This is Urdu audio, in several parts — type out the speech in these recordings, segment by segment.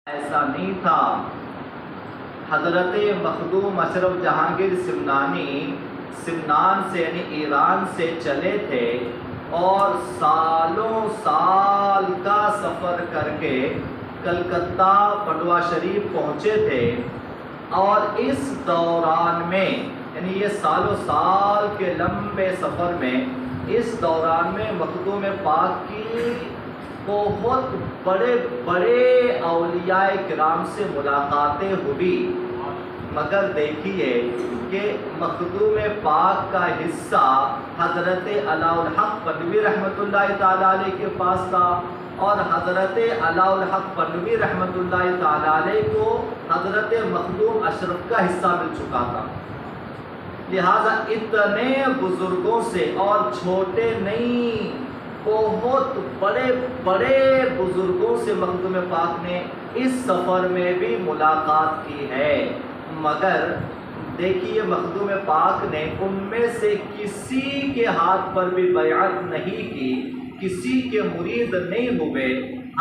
ایسا نہیں تھا۔ حضرت مخدوم اشرف جہانگیر سمنان سے یعنی ایران سے چلے تھے اور سالوں سال کا سفر کر کے کلکتہ پٹوا شریف پہنچے تھے، اور اس دوران میں یعنی یہ سالوں سال کے لمبے سفر میں اس دوران میں مخدوم پاک کی بہت بڑے بڑے اولیاء کرام سے ملاقاتیں ہوئی، مگر دیکھیے کہ مخدوم پاک کا حصہ حضرت علاء الحق بنوی رحمۃ اللہ تعالیٰ علیہ کے پاس تھا، اور حضرت علاء الحق بنوی رحمۃ اللہ تعالیٰ علیہ کو حضرت مخدوم اشرف کا حصہ مل چکا تھا۔ لہذا اتنے بزرگوں سے، اور چھوٹے نہیں، بہت بڑے بڑے بزرگوں سے مخدوم پاک نے اس سفر میں بھی ملاقات کی ہے، مگر دیکھیے مخدوم پاک نے ان میں سے کسی کے ہاتھ پر بھی بیعت نہیں کی، کسی کے مرید نہیں ہوئے۔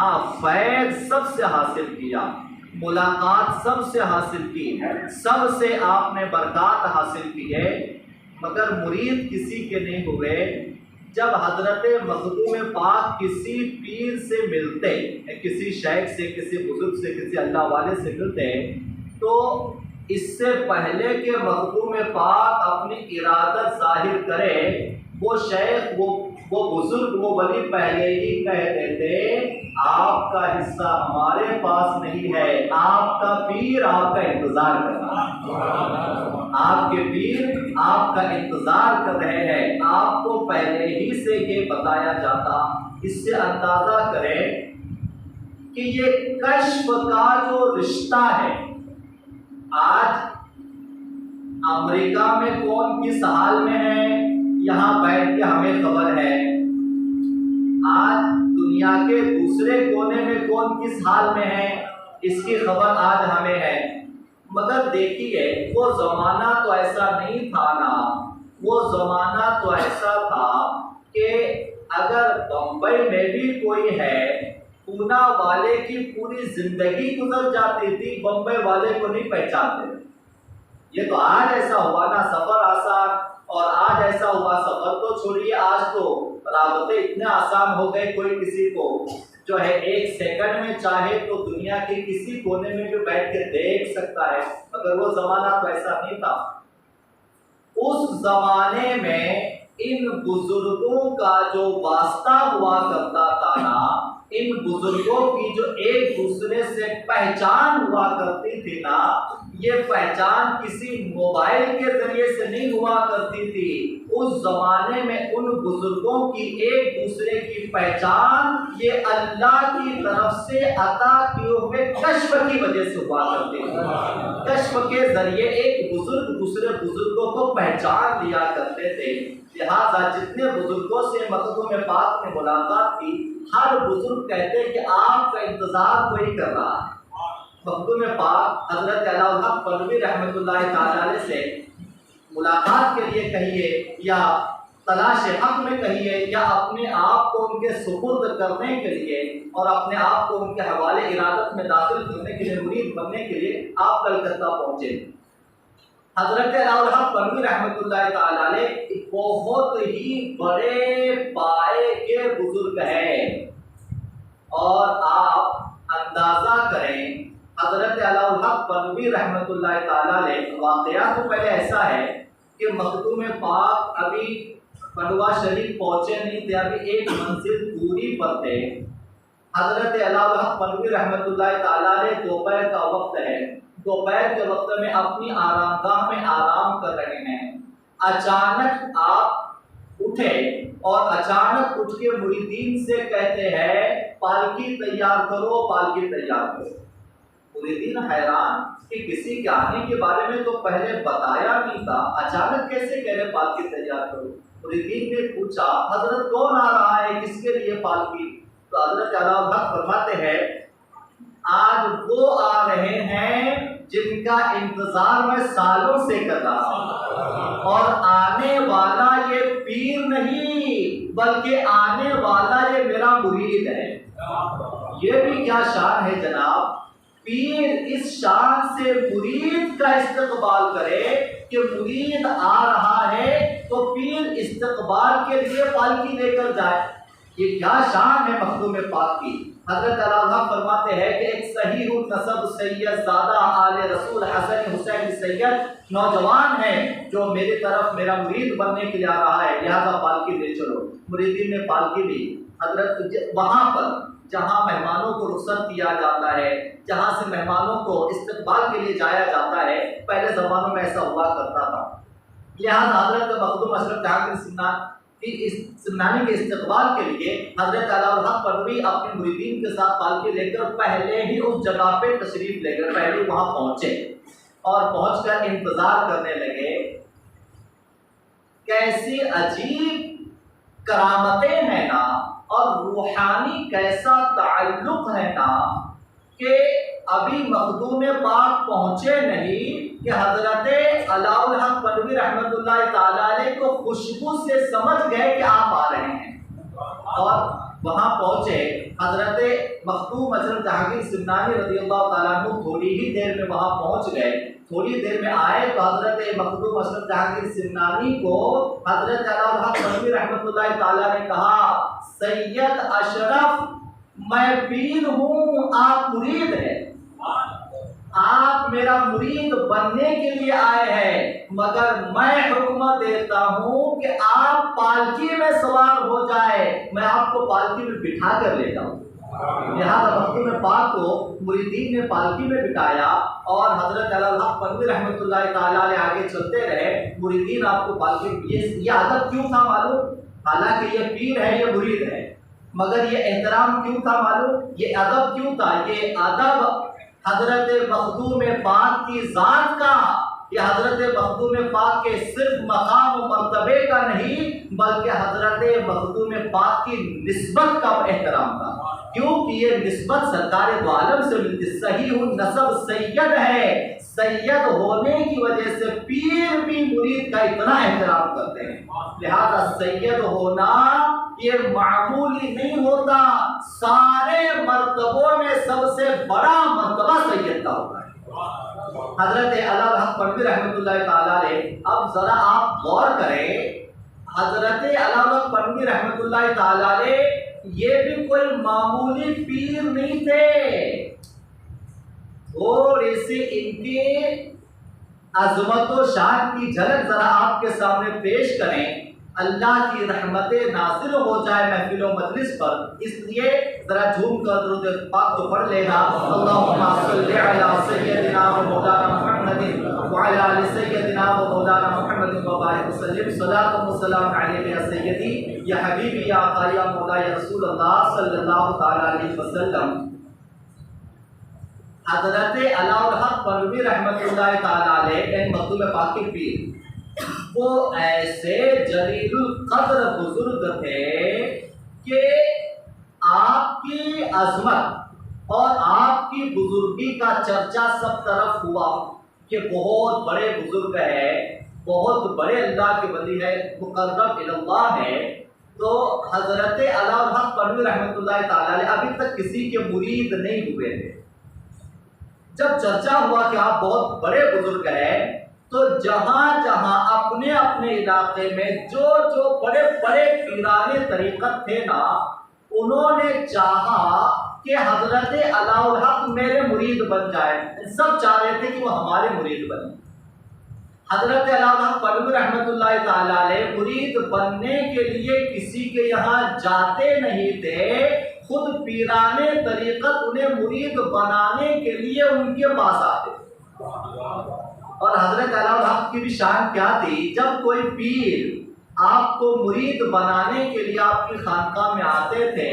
ہاں، فیض سب سے حاصل کیا، ملاقات سب سے حاصل کی، سب سے آپ نے برکات حاصل کی ہے، مگر مرید کسی کے نہیں ہوئے۔ جب حضرت مخدوم پاک کسی پیر سے ملتے، کسی شیخ سے، کسی بزرگ سے، کسی اللہ والے سے ملتے، تو اس سے پہلے کہ مخدوم پاک اپنی ارادت ظاہر کرے، وہ شیخ، وہ بزرگ، وہ ولی پہلے ہی کہہ دیتے آپ کا حصہ ہمارے پاس نہیں ہے، آپ کا پیر آپ کا انتظار کر رہا ہے، آپ کے پیر آپ کا انتظار کر رہے ہیں۔ آپ کو پہلے ہی سے یہ بتایا جاتا، اس سے اندازہ کریں کہ یہ کشف کا جو رشتہ ہے، آج امریکہ میں کون کس حال میں ہے یہاں بیٹھ کے ہمیں خبر ہے، آج دنیا کے دوسرے کونے میں کون کس حال میں ہے اس کی خبر آج ہمیں ہے، مگر دیکھیے وہ زمانہ تو ایسا نہیں تھا نا، وہ زمانہ تو ایسا تھا کہ اگر بمبئی میں بھی کوئی ہے، پونا والے کی پوری زندگی گزر جاتی تھی، بمبئی والے کو نہیں پہچانتے۔ یہ تو آج ایسا ہوا نا، سفر آسان، اور آج ایسا ہوا، سفر تو چھوڑیے، آج تو رابطے اتنے آسان ہو گئے، کوئی کسی کو جو ہے ایک سیکنڈ میں چاہے تو دنیا کے کسی کونے میں بھی بیٹھ کے دیکھ سکتا ہے، مگر وہ زمانہ تو ایسا نہیں تھا۔ اس زمانے میں ان بزرگوں کا جو واسطہ ہوا کرتا تھا نا، ان بزرگوں کی جو ایک دوسرے سے پہچان ہوا کرتی تھی نا، یہ پہچان کسی موبائل کے ذریعے سے نہیں ہوا کرتی تھی، اس زمانے میں ان بزرگوں کی ایک دوسرے کی پہچان یہ اللہ کی طرف سے عطا کیے ہوئے کشف کی وجہ سے ہوا کرتی تھی۔ کشف کے ذریعے ایک بزرگ دوسرے بزرگوں کو پہچان لیا کرتے تھے، لہذا جتنے بزرگوں سے مخدوم پاک نے ملاقات کی، ہر بزرگ کہتے ہیں کہ آپ کا انتظار کوئی کر رہا ہے۔ مخدوم پاک حضرت علاء الحق بنوی رحمۃ اللہ تعالیٰ علیہ سے ملاقات کے لیے کہیے، یا تلاش حق میں کہیے، یا اپنے آپ کو ان کے سپرد کرنے کے لیے اور اپنے آپ کو ان کے حوالے ارادت میں داخل کرنے کے لیے، مرید بننے کے لیے آپ کلکتہ پہنچے۔ حضرت علاء الحق بنوی رحمۃ اللہ تعالیٰ علیہ بہت ہی بڑے پائے کے بزرگ ہیں، اور آپ اندازہ کریں حضرت علاء الحق بنوی رحمۃ اللہ تعالیٰ علیہ، واقعات تو پہلے ایسا ہے کہ مخدوم پاک ابھی پٹوا شریف پہنچے نہیں تھے، ابھی ایک منزل دوری پر تھے۔ حضرت علاء الحق بنوی رحمۃ اللہ تعالیٰ علیہ دوپہر کا وقت ہے، دوپہر کے وقت میں اپنی آرام گاہ میں آرام کر رہے ہیں، اچانک آپ اٹھے اور اچانک اٹھ کے مریدین سے کہتے ہیں پالکی تیار کرو، پالکی تیار کرو۔ مریدین حیران کہ کسی کے آنے کے بارے میں تو پہلے بتایا نہیں تھا، اچانک کیسے کہہ رہے پالکی تیار کرو؟ مریدین نے پوچھا حضرت کون آ رہا ہے، کس کے لیے پالکی؟ تو حضرت علاء الحق فرماتے ہیں آج وہ آ رہے ہیں جن کا انتظار میں سالوں سے کر رہا ہوں، اور آنے والا یہ پیر نہیں بلکہ آنے والا یہ میرا مرید ہے۔ یہ بھی کیا شان ہے جناب پیر اس شان سے مرید کا استقبال کرے کہ مرید آ رہا ہے تو پیر استقبال کے لیے پالکی لے کر جائے. یہ کیا شان ہے مخدوم پاک کی. حضرت علیہ فرماتے ہیں کہ ایک صحیح النسب سید زادہ آل رسول حسن حسین سید نوجوان ہے جو میری طرف میرا مرید بننے کے لیے آ رہا ہے، لہذا پالکی لے چلو. مریدین نے پالکی لی. حضرت وہاں پر جہاں مہمانوں کو رخصت کیا جاتا ہے، جہاں سے مہمانوں کو استقبال کے لیے جایا جاتا ہے، پہلے زمانوں میں ایسا ہوا کرتا تھا. لہذا حضرت مخدوم اشرف جہانگیر سمنانی کے استقبال کے لیے حضرت علی الحق پنوی اپنے مریدین کے ساتھ پالکی لے کر پہلے ہی اس جگہ پہ تشریف لے کر پہلے وہاں پہنچے اور پہنچ کر انتظار کرنے لگے. کیسی عجیب کرامتیں ہیں نا، اور روحانی کیسا تعلق ہے نا کہ ابھی مخدوم پاک پہنچے نہیں کہ حضرت علاء الحق پنوی رحمۃ اللہ تعالی علیہ کو خوشبو سے سمجھ گئے کہ آپ آ رہے ہیں، اور وہاں پہنچے. حضرت مخدوم اشرف جہانگیر سمنانی رضی اللہ تعالیٰ عنہ تھوڑی ہی دیر میں وہاں پہنچ گئے. تھوڑی دیر میں آئے تو حضرت مخدوم اشرف جہانگیر سمنانی کو حضرت علاء الحق پنوی رحمۃ اللہ تعالیٰ نے کہا، سید اشرف میں پیر ہوں، آپ مرید ہیں، آپ میرا مرید بننے کے لیے آئے ہیں، مگر میں حکم دیتا ہوں کہ آپ پالکی میں سوار ہو جائے، میں آپ کو پالکی میں بٹھا کر لے جاؤں. لہٰذا مخدوم پاک کو مریدین نے پالکی میں بٹھایا اور حضرت علی الحق پنوی رحمۃ اللہ تعالیٰ علیہ آگے چلتے رہے. مریدین آپ کو پالکی، یہ ادب کیوں تھا معلوم؟ حالانکہ یہ پیر ہے، یہ مرید ہے، مگر یہ احترام کیوں تھا معلوم؟ یہ ادب کیوں تھا؟ یہ ادب حضرت مخدوم پاک کی ذات کا، یہ حضرت مخدوم پاک کے صرف مقام و مرتبے کا نہیں بلکہ حضرت مخدوم پاک کی نسبت کا احترام تھا، کیونکہ یہ نسبت سرکار دو عالم سے ملتی. صحیح النسب سید ہے، سید ہونے کی وجہ سے پیر بھی مرید کا اتنا احترام کرتے ہیں. لہذا سید ہونا یہ معمولی نہیں ہوتا، سارے مرتبوں میں سب سے بڑا مرتبہ سید کا ہوتا ہے. حضرت علی الحق پنوی رحمۃ اللہ تعالیٰ علیہ، اب ذرا آپ غور کریں، حضرت علی الحق پنوی رحمۃ اللہ تعالیٰ علیہ یہ بھی کوئی معمولی پیر نہیں تھے. تھوڑی سی ان کی عظمت و شان کی جھلک ذرا آپ کے سامنے پیش کریں، اللہ کی رحمتیں نازل ہو جائے محفل و مجلس پر. اس لیے ذرا جھوم کر درود پاک کو پڑھ لینا. اللہم صلی علی سیدنا و مولانا محمد وعلی آل سیدنا و مولانا محمد وبارک وسلم. صلاۃ و سلام علیک یا سیدی یا حبیبی یا آقا یا مولا یا رسول اللہ صلی اللہ تعالی علیہ وسلم. حضرت علاء الحق پنوی رحمۃ اللہ تعالی علیہ مخدوم پاک کے پیر، وہ ایسے جلیل القدر بزرگ تھے کہ آپ کی عظمت اور آپ کی بزرگی کا چرچا سب طرف ہوا کہ بہت بڑے بزرگ ہے، بہت بڑے اللہ کے ولی ہے، مقرب الی اللہ ہے. تو حضرت علاء الحق پنوی رحمۃ اللہ تعالی علیہ ابھی تک کسی کے مرید نہیں ہوئے تھے. جب چرچا ہوا کہ آپ بہت بڑے بزرگ ہیں تو جہاں جہاں اپنے اپنے علاقے میں جو جو بڑے بڑے پیرانے طریقت تھے نا، انہوں نے چاہا کہ حضرت علاء الحق میرے مرید بن جائے. سب چاہ رہے تھے کہ وہ ہمارے مرید بنے. حضرت علاء الحق پنوی رحمۃ اللہ تعالی علیہ مرید بننے کے لیے کسی کے یہاں جاتے نہیں تھے، خود پیرانے طریقت انہیں مرید بنانے کے لیے ان کے پاس آتے. اور حضرت علاء الحق کی بھی شان کیا تھی، جب کوئی پیر آپ کو مرید بنانے کے لیے آپ کی خانقاہ میں آتے تھے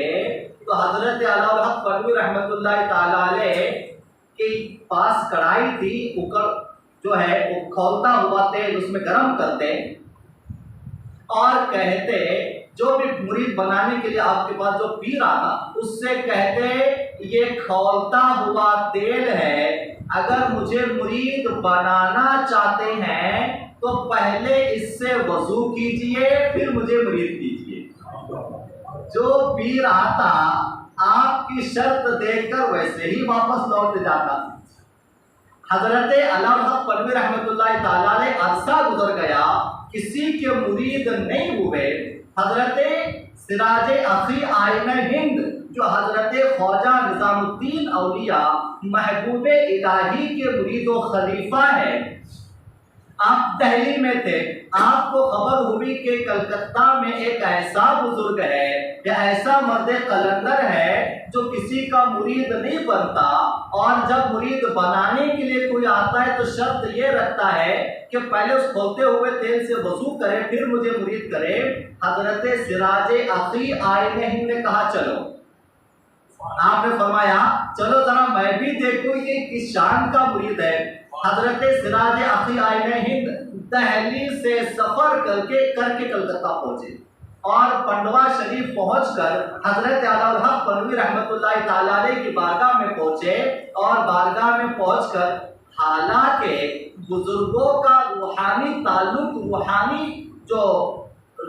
تو حضرت علاء الحق پنوی رحمۃ اللہ تعالی علیہ کے پاس کڑھائی تھی، اوپر جو ہے وہ کھولتا ہوا تیل اس میں گرم کرتے اور کہتے، جو بھی مرید بنانے کے لیے آپ کے پاس جو پیر آتا اس سے کہتے یہ کھولتا ہوا تیل ہے، اگر مجھے مرید بنانا چاہتے ہیں تو پہلے اس سے وضو کیجئے پھر مجھے مرید کیجئے. جو پیر آتا آپ کی شرط دیکھ کر ویسے ہی واپس لوٹ جاتا۔ حضرت علامہ الحق پنوی رحمۃ اللہ تعالیٰ نے عرصہ گزر گیا، کسی کے مرید نہیں ہوئے۔ حضرت سراج اخی آئینہ ہند جو حضرت خواجہ نظام الدین اولیاء محبوب الہی کے مرید و خلیفہ ہے، آپ دہلی میں تھے، آپ کو خبر ہوئی کہ کلکتہ میں ایک ایسا بزرگ ہے یا ایسا مرد قلندر ہے جو کسی کا مرید نہیں بنتا، اور جب مرید بنانے کے لیے کوئی آتا ہے تو شرط یہ رکھتا ہے کہ پہلے اس کھولتے ہوئے تیل سے وضو کرے پھر مجھے مرید کرے۔ حضرت سراج اخی آئینہ ہند نے کہا چلو، آپ نے فرمایا چلو ذرا میں بھی دیکھوں یہ کس شان کا مرید ہے۔ حضرت سراج اخی آئینہ ہند دہلی سے سفر کر کے کلکتہ پہنچے، اور پنڈوا شریف پہنچ کر حضرت علامہ الحق پنوی رحمۃ اللہ تعالیٰ علیہ کی بارگاہ میں پہنچے، اور بارگاہ میں پہنچ کر حالانکہ بزرگوں کا روحانی تعلق، روحانی جو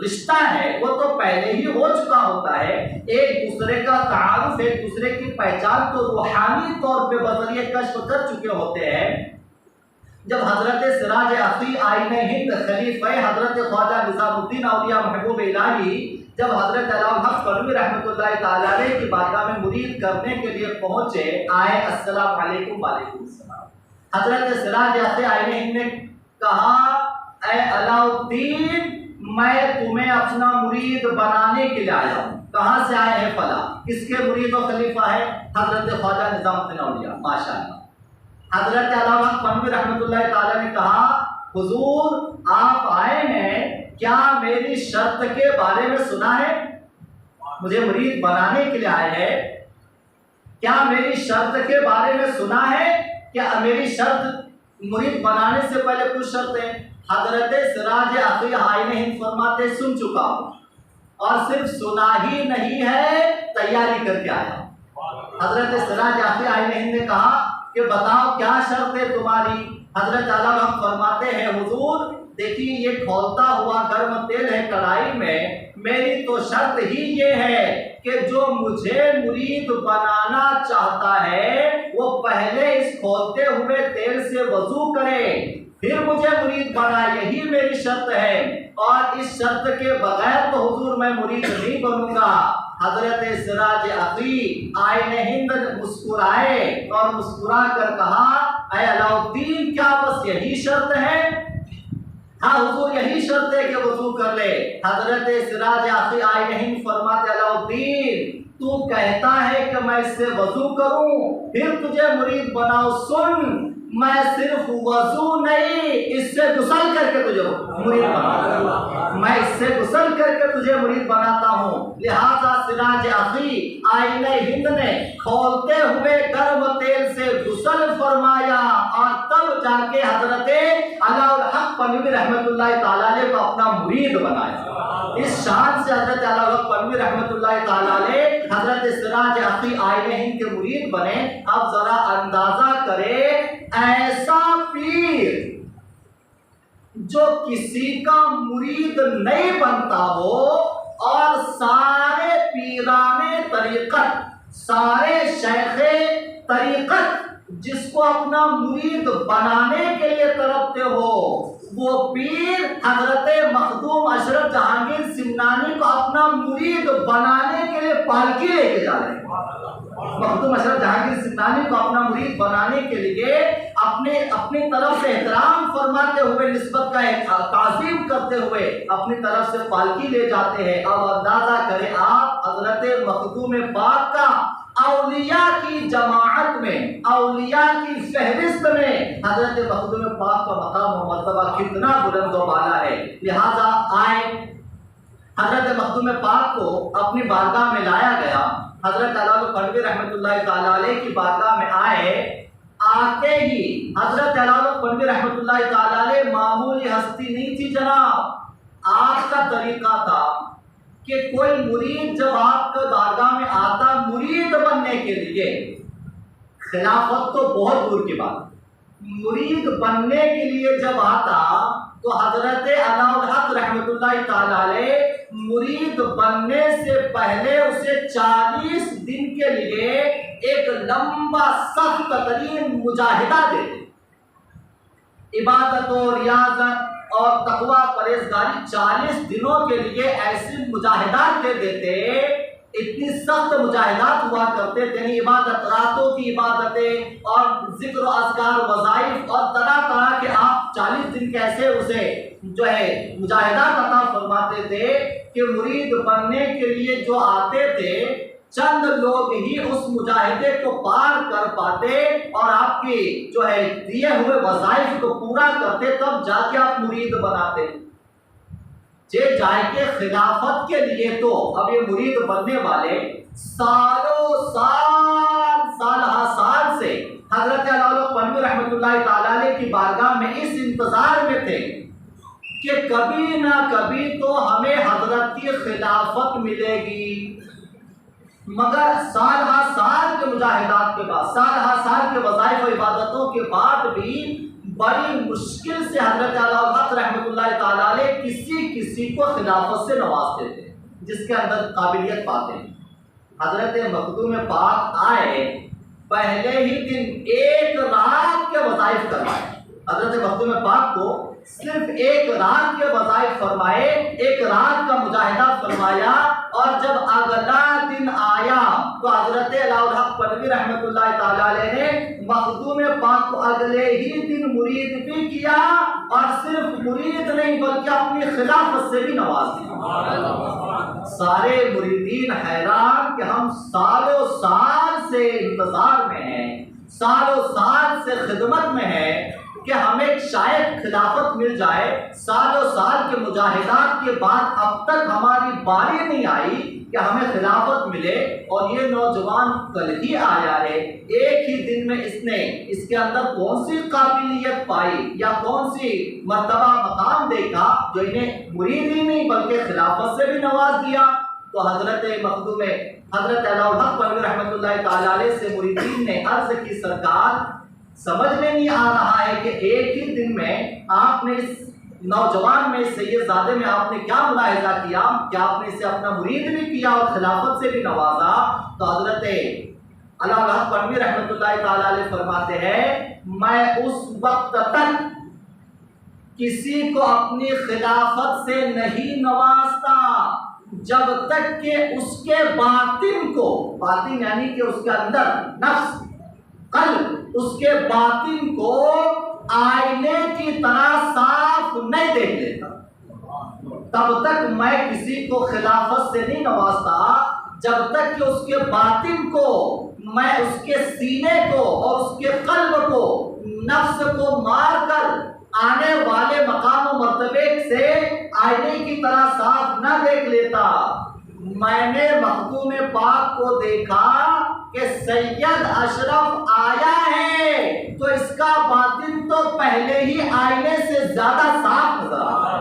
رشتہ ہے وہ تو پہلے ہی ہو چکا ہوتا ہے، ایک دوسرے کا تعارف، ایک دوسرے کی پہچان تو روحانی طور پہ بذریعہ کشف کر چکے ہوتے ہیں۔ جب حضرت سراج اخی آئینہ ہند خلیفہ حضرت خواجہ نظام الدین اولیاء محبوب الہی جب حضرت علامہ الحق پنوی رحمۃ اللہ تعالیٰ علیہ کی بارگاہ میں مرید کرنے کے لیے پہنچے، آئے، السلام علیکم، وعلیکم السلام۔ حضرت سراج اخی آئینہ ہند نے کہا اے علاء الدین، میں تمہیں اپنا مرید بنانے کے لیے آیا ہوں۔ کہاں سے آئے ہیں؟ فلاں۔ کس کے مرید و خلیفہ ہے؟ حضرت خواجہ نظام الدین اولیاء۔ ماشاءاللہ۔ حضرت علامہ پنوی رحمۃ اللہ تعالیٰ نے کہا حضور آپ آئے ہیں، کیا میری شرط کے بارے میں سنا ہے؟ مجھے مرید بنانے کے لیے آئے ہیں، کیا میری شرط کے بارے میں سنا ہے؟ کیا میری شرط مرید بنانے سے پہلے کچھ شرط ہے؟ حضرت سراج اخی آئینہ ہند فرماتے سن چکا ہوں، اور صرف سنا ہی نہیں ہے، تیاری کر کے آیا۔ حضرت سراج اخی آئینہ ہند نے کہا کہ بتاؤ کیا شرط ہے تمہاری؟ حضرت علامہ فرماتے ہیں حضور دیکھیے یہ کھولتا ہوا گرم تیل ہے کڑھائی میں، میری تو شرط ہی یہ ہے کہ جو مجھے مرید بنانا چاہتا ہے وہ پہلے اس کھولتے ہوئے تیل سے وضو کرے پھر مجھے مرید بنا، یہی میری شرط ہے، اور اس شرط کے بغیر تو حضور میں مرید نہیں بنوں گا۔ حضرت سراج اخی آئینہ ہند مسکرائے اور مسکرا کر کہا اے علاء الدین، کیا بس یہی شرط ہے؟ ہاں حضور یہی شرط ہے کہ وضو کر لے۔ حضرت سراج اخی آئینہ ہند فرماتے علاء الدین تو کہتا ہے کہ میں اس سے وضو کروں پھر تجھے مرید بناؤ، سن میں صرف وضو نہیں اس سے غسل کر کے تجھے مرید بناتا ہوں، میں اس سے غسل کر کے تجھے مرید بناتا ہوں۔ لہذا سراج اخی آئینہ ہند نے کھولتے ہوئے گرم تیل سے غسل فرمایا، اور تب جا کے حضرت علامہ الحق پنوی رحمۃ اللہ تعالیٰ نے کو اپنا مرید بنایا۔ اس شان سے حضرت علامہ الحق پنوی رحمۃ اللہ تعالیٰ نے حضرت سراج اخی آئینہ ہند کے مرید بنے۔ اب ذرا اندازہ کرے ایسا پیر جو کسی کا مرید نہیں بنتا ہو، اور سارے پیرانے طریقت، سارے شیخ طریقت جس کو اپنا مرید بنانے کے لیے تڑپتے ہو، وہ پیر حضرت مخدوم اشرف جہانگیر سمنانی کو اپنا مرید بنانے کے لیے پالکی لے کے جا رہے ہیں۔ مخدوم اشرف جہانگیر سمنانی کو اپنا مرید بنانے کے لیے اپنی طرف سے احترام فرماتے ہوئے، نسبت کا تعظیم کرتے ہوئے اپنی طرف سے پالکی لے جاتے ہیں۔ اب اندازہ کریں آپ حضرت مخدوم پاک کا اولیاء کی جماعت میں، اولیاء کی فہرست میں حضرت مخدوم پاک کا مقام و مرتبہ کتنا بلند و بالا ہے۔ لہذا آئے حضرت مخدوم پاک کو اپنی بارگاہ میں لایا گیا۔ حضرت علامہ پنوی رحمۃ اللہ تعالیٰ علیہ کی بارگاہ میں آئے، آتے ہی حضرت علامہ پنوی رحمۃ اللہ تعالیٰ علیہ معمولی ہستی نہیں تھی جناب، آپ کا طریقہ تھا کہ کوئی مرید جب آپ کے بارگاہ میں آتا مرید بننے کے لیے، خلافت تو بہت دور کی بات، مرید بننے کے لیے جب آتا تو حضرت علامہ الحق رحمۃ اللہ تعالیٰ علیہ مرید بننے سے پہلے اسے 40 دن کے لیے ایک لمبا سخت ترین مجاہدہ دیتے، عبادت و ریاضت اور تقوی پرہیزگاری 40 دنوں کے لیے ایسی مجاہدات دے دیتے، اتنی سخت مجاہدات ہوا کرتے تھے، یعنی عبادت، راتوں کی عبادتیں اور ذکر و اذکار، وظائف اور طرح طرح کے آپ 40 دن کیسے اسے جو ہے مجاہدات عطا فرماتے تھے کہ مرید بننے کے لیے جو آتے تھے چند لوگ ہی اس مجاہدے کو پار کر پاتے اور آپ کی جو ہے دیے ہوئے وظائف کو پورا کرتے، تب جا کے آپ مرید بناتے۔ جائے کہ خلافت کے لیے تو اب یہ مرید بننے والے سالوں سال سے حضرت علامہ پنوی رحمۃ اللہ تعالی علیہ کی بارگاہ میں اس انتظار میں تھے کہ کبھی نہ کبھی تو ہمیں حضرت کی خلافت ملے گی، مگر سال کے مجاہدات کے بعد، سال کے وظائف و عبادتوں کے بعد بھی بڑی مشکل سے حضرت حق رحمۃ اللہ تعالیٰ علیہ کسی کو خلافت سے نوازتے تھے جس کے اندر قابلیت پاتے ہیں۔ حضرت مخدوم پاک آئے، پہلے ہی دن ایک رات کے وظائف کروائے، حضرت مخدوم پاک کو صرف ایک رات کے وظائف فرمائے، ایک رات کا مجاہدہ فرمایا، اور جب اگلا دن آیا تو حضرت الحق پنوی رحمۃ اللہ تعالیٰ علیہ نے مخدوم پاک کو اگلے ہی دن مرید بھی کیا، اور صرف مرید نہیں بلکہ اپنی خلافت سے بھی نواز دیا۔ سارے مریدین حیران کہ ہم سالوں سال سے انتظار میں ہیں، سالوں سال سے خدمت میں ہیں کہ ہمیں شاید خلافت مل جائے، سالوں سال کے مجاہدات کے بعد اب تک ہماری باری نہیں آئی کہ ہمیں خلافت ملے، اور یہ نوجوان کل ہی آیا ہے، ایک ہی دن میں اس کے اندر کون سی قابلیت پائی یا کون سی مرتبہ مقام دیکھا جو انہیں مرید ہی نہیں بلکہ خلافت سے بھی نواز دیا۔ تو حضرت مخدوم حضرت الحق پنوی رحمۃ اللہ تعالیٰ علیہ سے مریدین نے عرض کی، سرکار سمجھ میں نہیں آ رہا ہے کہ ایک ہی دن میں آپ نے اس نوجوان میں، سید زادے میں آپ نے کیا ملاحظہ کیا کہ آپ نے اسے اپنا مرید بھی کیا اور خلافت سے بھی نوازا۔ تو حضرت الحق پنوی رحمۃ اللہ تعالیٰ علیہ فرماتے ہیں، میں اس وقت تک کسی کو اپنی خلافت سے نہیں نوازتا جب تک کہ اس کے باطن کو، باطن یعنی کہ اس کے اندر نفس، قلب، اس کے باطن کو آئینے کی طرح صاف نہیں دیکھ لیتا، تب تک میں کسی کو خلافت سے نہیں نوازتا جب تک کہ اس کے باطن کو، میں اس کے سینے کو اور اس کے قلب کو، نفس کو مار کر آنے والے مقام و مرتبے سے آئینے کی طرح صاف نہ دیکھ لیتا۔ میں نے مخدوم پاک کو دیکھا کہ سید اشرف آیا ہے تو اس کا باطن تو پہلے ہی آئینے سے زیادہ صاف نظر آ رہا ہے،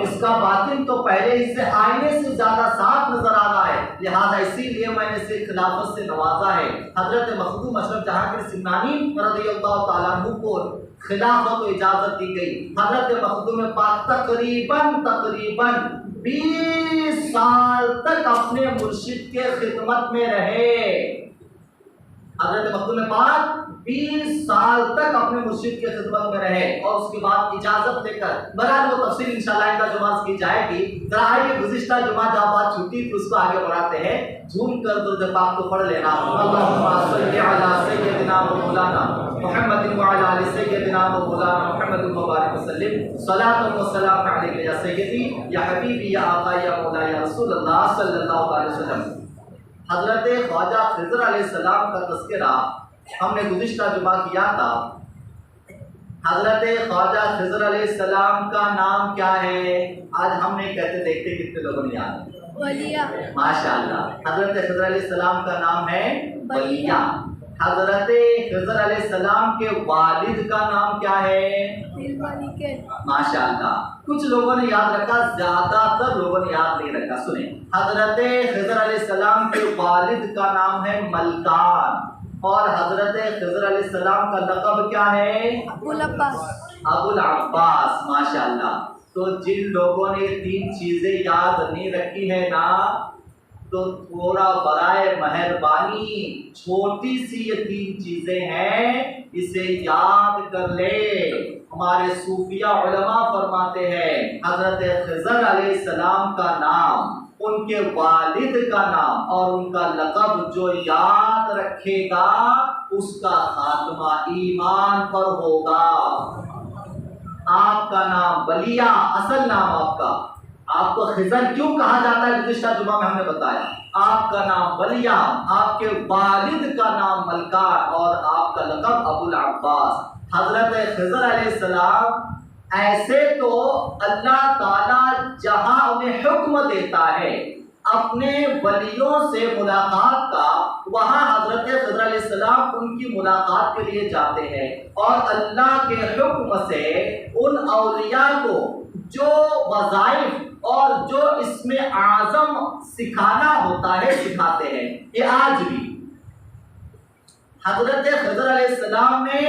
اس کا باطن تو پہلے ہی سے آئینے سے زیادہ صاف نظر آ رہا ہے، لہذا اسی لیے میں نے اسے خلافت سے نوازا ہے۔ حضرت مخدوم اشرف جہانگیر سمنانی رضی اللہ تعالیٰ عنہ کو خلافت و اجازت دی گئی۔ حضرت مخدوم پاک تقریباً 20 سال تک اپنے مرشد کے خدمت میں رہے۔ حضرت مخدوم پاک 20 سال تک اپنے مرشد کے خدمت میں رہے اور اس کے بعد اجازت لے کر، بہرحال وہ تفصیل انشاءاللہ آئندہ جمعہ کی جائے گی۔ ذرا آئیے گزشتہ جمعہ جہاں بات چھوٹی تھی اس کو آگے بڑھاتے ہیں، جھوم کر درود پاک کو پڑھ لینا۔ اللہم صلی علی سیدنا و مولانا محمد وعلی آل سیدنا و مولانا محمد مبارک وسلم، صلاۃ و سلام علیک یا سیدی یا حبیبی یا آقا یا مولا یا رسول اللہ صلی اللہ علیہ وسلم۔ حضرت خواجہ خضر علیہ السلام کا تذکرہ ہم نے گزشتہ جمعہ کیا تھا۔ حضرت خواجہ خضر علیہ السلام کا نام کیا ہے؟ آج ہم نے کہتے دیکھتے کتنے لوگوں نے یاد ہے؟ ولیہ۔ ماشاءاللہ، حضرت خضر علیہ السلام کا نام ہے ولیہ۔ حضرت خضر علیہ السلام کے والد کا نام کیا ہے؟ ماشاءاللہ، کچھ لوگوں نے یاد رکھا، زیادہ تر لوگوں نے یاد نہیں رکھا۔ سنیں، حضرت خضر علیہ السلام کے والد کا نام ہے ملکان، اور حضرت خضر علیہ السلام کا لقب کیا ہے؟ ابو العباس۔ ابو العباس، ماشاءاللہ۔ تو جن لوگوں نے یہ 3 چیزیں یاد نہیں رکھی ہے نا، تو تھوڑا برائے مہربانی چھوٹی سی یہ 3 چیزیں ہیں، اسے یاد کر لے۔ ہمارے صوفیہ علماء فرماتے ہیں حضرت خضر علیہ السلام کا نام، ان کے والد کا نام اور ان کا لقب جو یاد رکھے گا اس کا خاتمہ ایمان پر ہوگا۔ آپ کا نام بلیا، اصل نام آپ کو خضر کیوں کہا جاتا ہے گزشتہ جمعہ میں ہم نے بتایا۔ آپ کا نام بلیا، آپ کے والد کا نام ملکان اور آپ کا لقب ابو العباس۔ حضرت خضر علیہ السلام ایسے تو اللہ تعالیٰ جہاں انہیں حکم دیتا ہے اپنے ولیوں سے ملاقات کا، وہاں حضرت خضر علیہ السلام ان کی ملاقات کے لیے جاتے ہیں، اور اللہ کے حکم سے ان اولیاء کو جو وظائف اور جو اس میں اعظم سکھانا ہوتا ہے سکھاتے ہیں۔ یہ آج بھی حضرت خضر علیہ السلام نے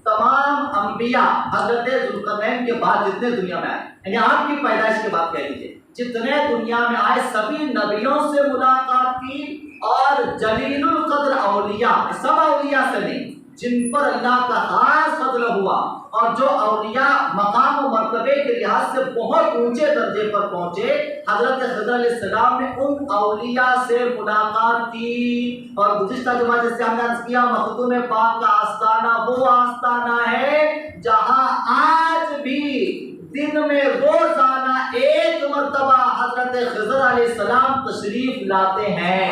تمام انبیاء حضرت ذوالقرنین کے بعد جتنے دنیا میں آئے، یعنی آپ کی پیدائش کے بعد کہہ لیجیے جتنے دنیا میں آئے سبھی نبیوں سے ملاقات کی، اور جلیل القدر اولیاء، سب اولیاء سے نہیں، جن پر اللہ کا خاص فضل ہوا اور جو اولیاء مقام و مرتبے کے لحاظ سے بہت اونچے درجے پر پہنچے، حضرت خضر علیہ السلام نے ان اولیاء سے ملاقات کی۔ اور گزشتہ جمعہ جیسے ہم نے عرض کیا، مخدوم پاک کا آستانہ وہ آستانہ ہے جہاں آج بھی دن میں روزانہ 1 مرتبہ حضرت خضر علیہ السلام تشریف لاتے ہیں۔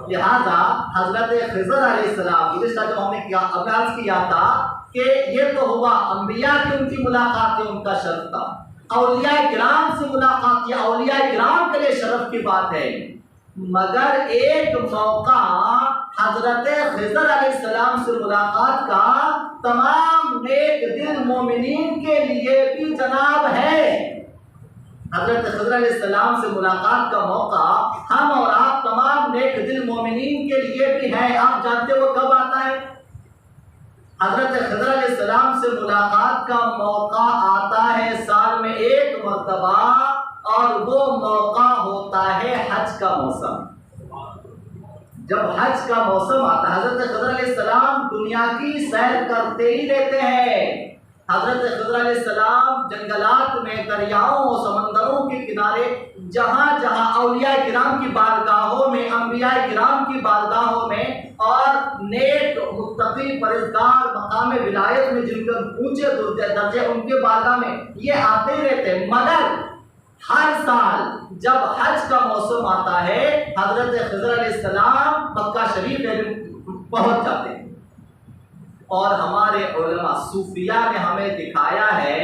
لہذا حضرت خضر علیہ السلام گزشتہ جو ہم نے کیا عرض کیا تھا کہ یہ تو ہوا انبیاء کی ان کی ملاقات ان کا شرف تھا، اولیاء کرام سے ملاقات، یہ اولیاء کرام کے لیے شرف کی بات ہے، مگر ایک موقع حضرت خضر علیہ السلام سے ملاقات کا تمام نیک دل مومنین کے لیے بھی جناب ہے۔ حضرت خضر علیہ السلام سے ملاقات کا موقع ہم اور آپ تمام نیک دل مومنین کے لیے بھی ہے۔ آپ جانتے وہ کب آتا ہے؟ حضرت خضر علیہ السلام سے ملاقات کا موقع آتا ہے سال میں 1 مرتبہ، اور وہ موقع ہوتا ہے حج کا موسم۔ جب حج کا موسم آتا ہے حضرت خضر علیہ السلام دنیا کی سیر کرتے ہی رہتے ہیں۔ حضرت خضر علیہ السلام جنگلات میں، دریاؤں، سمندروں کے کنارے، جہاں جہاں اولیاء کرام کی بارگاہوں میں، انبیاء کرام کی بارگاہوں میں، اور نیک متقی پرہیزگار مقام ولایت میں جن کے اونچے درجے ان کے بارگاہ میں یہ آتے ہی رہتے ہیں، مگر ہر سال جب حج کا موسم آتا ہے حضرت خضر علیہ السلام مکہ شریف میں پہنچ جاتے ہیں۔ اور ہمارے علماء صوفیاء نے ہمیں دکھایا ہے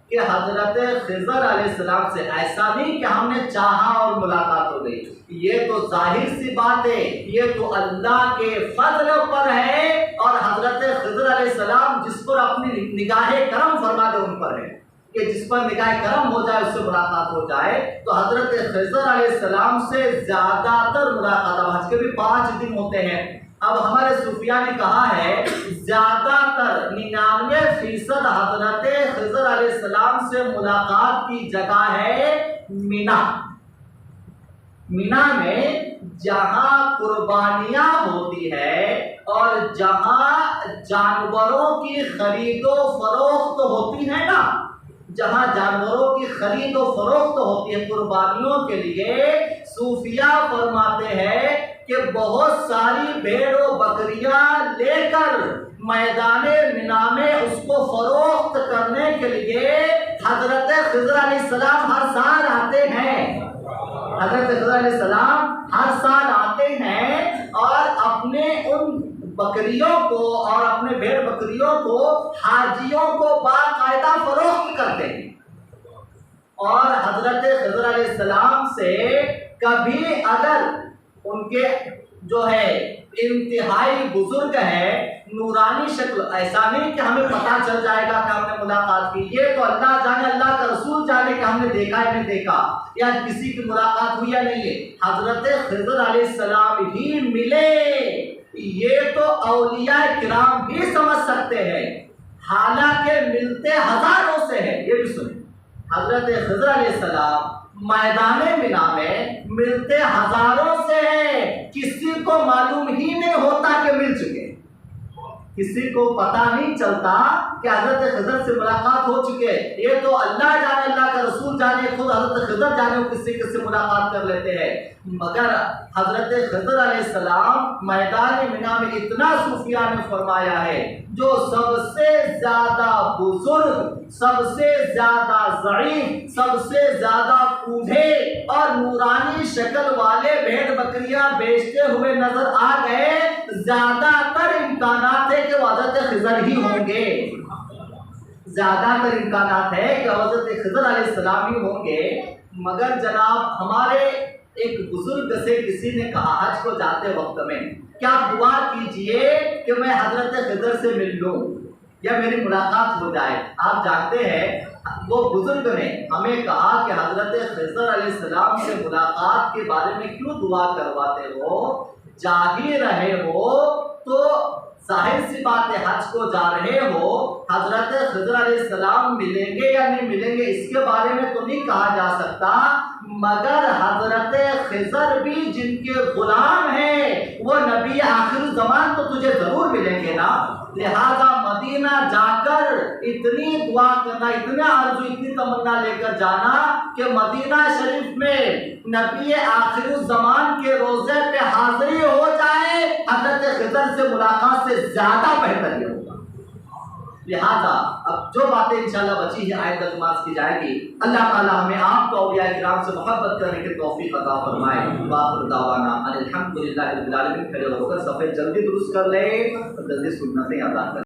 کہ حضرت خضر علیہ السلام سے ایسا نہیں کہ ہم نے چاہا اور ملاقات ہو گئی، یہ تو ظاہر سی بات ہے، یہ تو اللہ کے فضل پر ہے، اور حضرت خضر علیہ السلام جس پر اپنی نگاہ کرم فرما دے ان پر ہے کہ جس پر نگاہ کرم ہو جائے اس سے ملاقات ہو جائے۔ تو حضرت خضر علیہ السلام سے زیادہ تر ملاقات، اب حج کے بھی 5 دن ہوتے ہیں، اب ہمارے صوفیاء نے کہا ہے زیادہ تر 99% حضرت خضر علیہ السلام سے ملاقات کی جگہ ہے مینا۔ مینا میں جہاں قربانیاں ہوتی ہے اور جہاں جانوروں کی خرید و فروخت ہوتی ہے نا، جہاں جانوروں کی خرید و فروخت ہوتی ہے قربانیوں کے لیے، صوفیاء فرماتے ہیں کہ بہت ساری بھیڑ و بکریاں لے کر میدان مینا میں اس کو فروخت کرنے کے لیے حضرت خضر علیہ السلام ہر سال آتے ہیں۔ حضرت خضر علیہ السلام ہر سال آتے ہیں اور اپنے ان بکریوں کو اور اپنے بھیڑ بکریوں کو حاجیوں کو باقاعدہ فروخت کرتے ہیں، اور حضرت خضر علیہ السلام سے کبھی اگر ان کے جو ہے انتہائی بزرگ ہے نورانی شکل، ایسا نہیں کہ ہمیں پتہ چل جائے گا کہ ہم نے ملاقات کی، یہ تو اللہ جانے، اللہ کا رسول جانے کہ ہم نے دیکھا یا نہیں دیکھا یا کسی کی ملاقات ہوئی یا نہیں ہے، حضرت خضر علیہ السلام ہی ملے، یہ تو اولیاء کرام بھی سمجھ سکتے ہیں، حالانکہ ملتے ہزاروں سے ہے، یہ بھی سنیں حضرت خضر علیہ السلام میدان منا میں ملتے ہزاروں سے ہیں، کسی کو معلوم ہی نہیں ہوتا کہ مل چکے، کسی کو پتہ نہیں چلتا کہ حضرت خضر سے ملاقات ہو چکے. یہ تو اللہ جانے، اللہ کا رسول جانے، خود حضرت خضر جانے وہ کس سے ملاقات کر لیتے ہیں. مگر حضرت خضر علیہ السلام میدان منا میں اتنا صوفیہ نے فرمایا ہے، جو سب سے زیادہ بزرگ، سب سے زیادہ ضعیف، سب سے زیادہ بوڑھے اور نورانی شکل والے بھیڑ بکریاں بیچتے ہوئے نظر آ گئے، زیادہ تر امکانات ہے کہ وہ حضرت خضر ہی ہوں گے. زیادہ تر امکانات ہے کہ حضرت خضر علیہ السلام ہی ہوں گے. مگر جناب ہمارے ایک بزرگ سے کسی نے کہا حج کو جاتے وقت میں کیا دعا کیجئے کہ میں حضرت خضر سے مل لوں یا میری ملاقات ہو جائے. آپ جانتے ہیں وہ بزرگ نے ہمیں کہا کہ حضرت خضر علیہ السلام سے ملاقات کے بارے میں کیوں دعا کرواتے ہو، جا ہی رہے ہو تو ظاہر سی بات ہے حج کو جا رہے ہو، حضرت خضر علیہ السلام ملیں گے یا نہیں ملیں گے اس کے بارے میں تو نہیں کہا جا سکتا، مگر حضرت خضر بھی جن کے غلام ہیں وہ نبی آخر زمان تو تجھے ضرور ملیں گے نا. لہذا مدینہ جا کر اتنی دعا کرنا، اتنا آرزو، اتنی تمنا لے کر جانا کہ مدینہ شریف میں نبی آخر الزمان کے روزے پہ حاضری ہو جائے، حضرت خضر سے ملاقات سے زیادہ بہتر یہ ہوگا. لہذا اب جو باتیں انشاءاللہ بچی ہیں آیت ترجمہ کی جائے گی. اللہ تعالیٰ ہمیں آپ کو اولیاء کرام سے محبت کرنے کی توفیق عطا فرمائے. وآخر دعوانا الحمدللہ رب العالمین. کھڑے ہو کر صفحے جلدی درست کر لیں، جلدی سنتیں ادا کریں.